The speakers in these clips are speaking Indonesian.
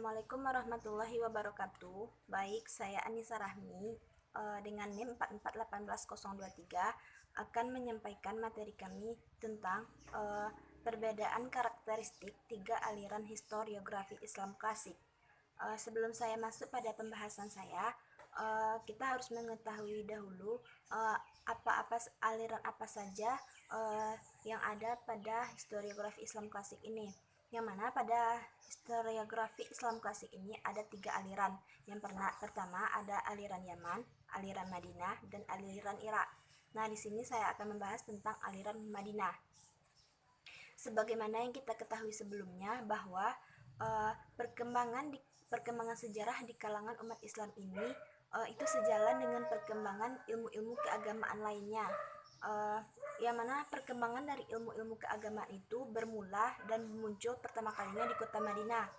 Assalamualaikum warahmatullahi wabarakatuh. Baik, saya Anissa Rahmi dengan NIM 4418023 akan menyampaikan materi kami tentang perbedaan karakteristik tiga aliran historiografi Islam klasik. Sebelum saya masuk pada pembahasan saya, kita harus mengetahui dahulu apa-apa aliran apa saja yang ada pada historiografi Islam klasik ini. Yang mana pada historiografi Islam klasik ini ada tiga aliran. Yang pertama ada aliran Yaman, aliran Madinah, dan aliran Irak. Nah, di sini saya akan membahas tentang aliran Madinah. Sebagaimana yang kita ketahui sebelumnya bahwa perkembangan sejarah di kalangan umat Islam ini itu sejalan dengan perkembangan ilmu-ilmu keagamaan lainnya. Yang mana perkembangan dari ilmu-ilmu keagamaan itu bermula dan muncul pertama kalinya di kota Madinah.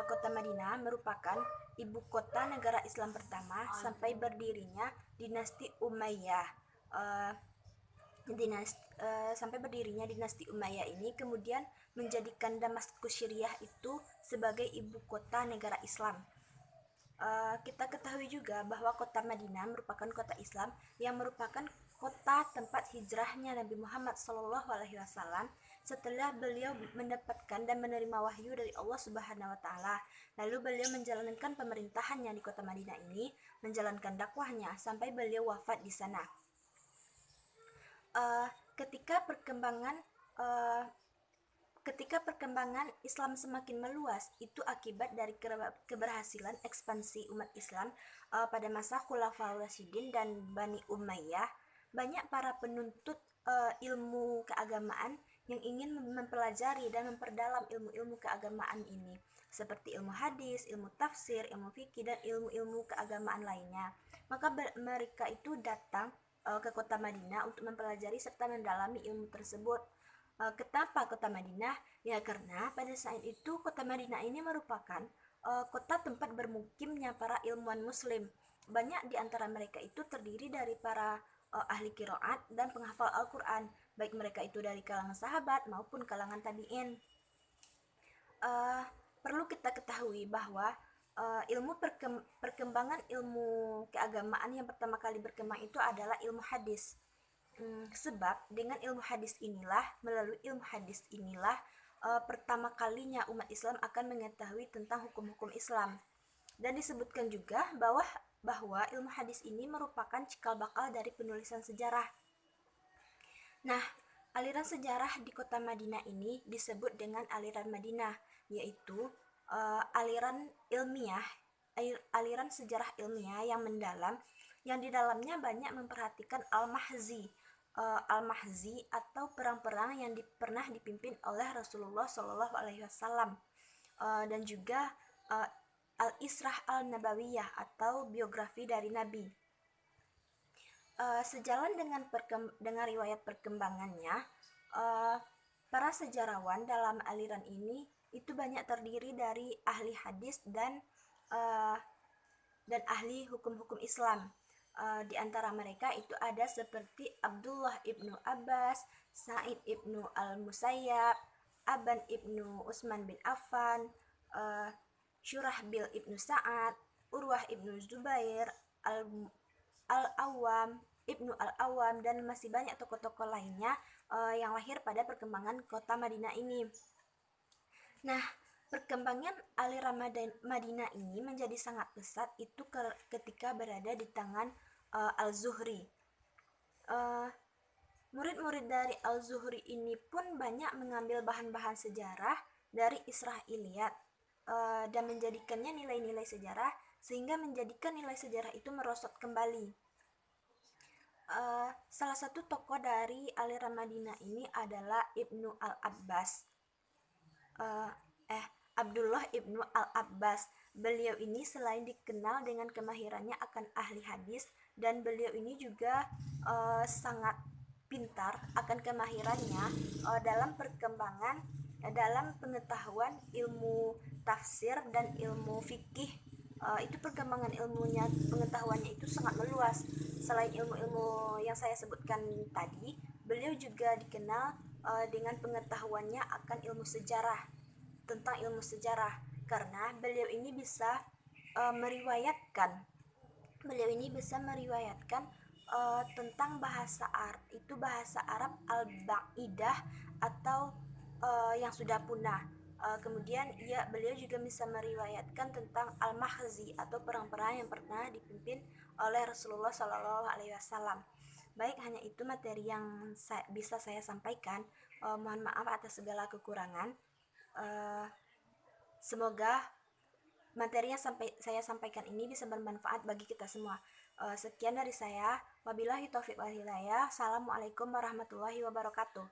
Kota Madinah merupakan ibu kota negara Islam pertama sampai berdirinya dinasti Umayyah. Sampai berdirinya dinasti Umayyah ini kemudian menjadikan Damaskus Syriah itu sebagai ibu kota negara Islam. Kita ketahui juga bahwa kota Madinah merupakan kota Islam yang merupakan kota tempat hijrahnya Nabi Muhammad SAW setelah beliau mendapatkan dan menerima wahyu dari Allah Subhanahu wa taala. Lalu beliau menjalankan pemerintahannya di kota Madinah ini, menjalankan dakwahnya sampai beliau wafat di sana. Ketika perkembangan Islam semakin meluas, itu akibat dari keberhasilan ekspansi umat Islam pada masa Khulafaur Rasyidin dan Bani Umayyah. Banyak para penuntut ilmu keagamaan yang ingin mempelajari dan memperdalam ilmu-ilmu keagamaan ini, seperti ilmu hadis, ilmu tafsir, ilmu fikih, dan ilmu-ilmu keagamaan lainnya. Maka mereka itu datang ke kota Madinah untuk mempelajari serta mendalami ilmu tersebut. Kenapa kota Madinah? Ya karena pada saat itu kota Madinah ini merupakan kota tempat bermukimnya para ilmuwan muslim. Banyak di antara mereka itu terdiri dari para ahli qiraat dan penghafal Al-Quran, baik mereka itu dari kalangan sahabat maupun kalangan tabi'in. Perlu kita ketahui bahwa perkembangan ilmu keagamaan yang pertama kali berkembang itu adalah ilmu hadis. Sebab dengan ilmu hadis inilah, melalui ilmu hadis inilah pertama kalinya umat Islam akan mengetahui tentang hukum-hukum Islam. Dan disebutkan juga bahwa ilmu hadis ini merupakan cikal bakal dari penulisan sejarah. Nah, aliran sejarah di kota Madinah ini disebut dengan aliran Madinah, yaitu aliran ilmiah, aliran sejarah ilmiah yang mendalam, yang di dalamnya banyak memperhatikan Al-Mahzi atau perang-perang yang pernah dipimpin oleh Rasulullah SAW, dan juga Al-Israh Al-Nabawiyah atau biografi dari Nabi. Sejalan dengan riwayat perkembangannya, para sejarawan dalam aliran ini itu banyak terdiri dari ahli hadis dan ahli hukum-hukum Islam. Di antara mereka itu ada seperti Abdullah ibnu Abbas, Sa'id ibnu Al-Musayyab, Aban ibnu Utsman bin Affan, Syurahbil ibnu Sa'ad, Urwah ibnu Zubair, Al-Awwam, Ibnu Al-Awwam, dan masih banyak tokoh-tokoh lainnya yang lahir pada perkembangan kota Madinah ini. Nah, perkembangan aliran Madinah ini menjadi sangat pesat itu ketika berada di tangan Al-Zuhri. Murid-murid dari Al-Zuhri ini pun banyak mengambil bahan-bahan sejarah dari Israiliyat dan menjadikannya nilai-nilai sejarah, sehingga menjadikan nilai sejarah itu merosot kembali. Salah satu tokoh dari aliran Madinah ini adalah Ibnu Al-Abbas, Abdullah Ibnu Al-Abbas. Beliau ini selain dikenal dengan kemahirannya akan ahli hadis, dan beliau ini juga sangat pintar akan kemahirannya dalam pengetahuan ilmu tafsir dan ilmu fikih. Itu perkembangan pengetahuannya itu sangat meluas. Selain ilmu-ilmu yang saya sebutkan tadi, beliau juga dikenal dengan pengetahuannya akan tentang ilmu sejarah, karena beliau ini bisa meriwayatkan tentang bahasa Arab al-ba'idah atau yang sudah punah. Kemudian beliau juga bisa meriwayatkan tentang al-mahzi atau perang-perang yang pernah dipimpin oleh Rasulullah Shallallahu Alaihi Wasallam. Baik, hanya itu materi yang bisa saya sampaikan. Mohon maaf atas segala kekurangan. Uh, Semoga materi yang saya sampaikan ini bisa bermanfaat bagi kita semua. Sekian dari saya. Wabillahi taufiq wal hidayah. Assalamualaikum warahmatullahi wabarakatuh.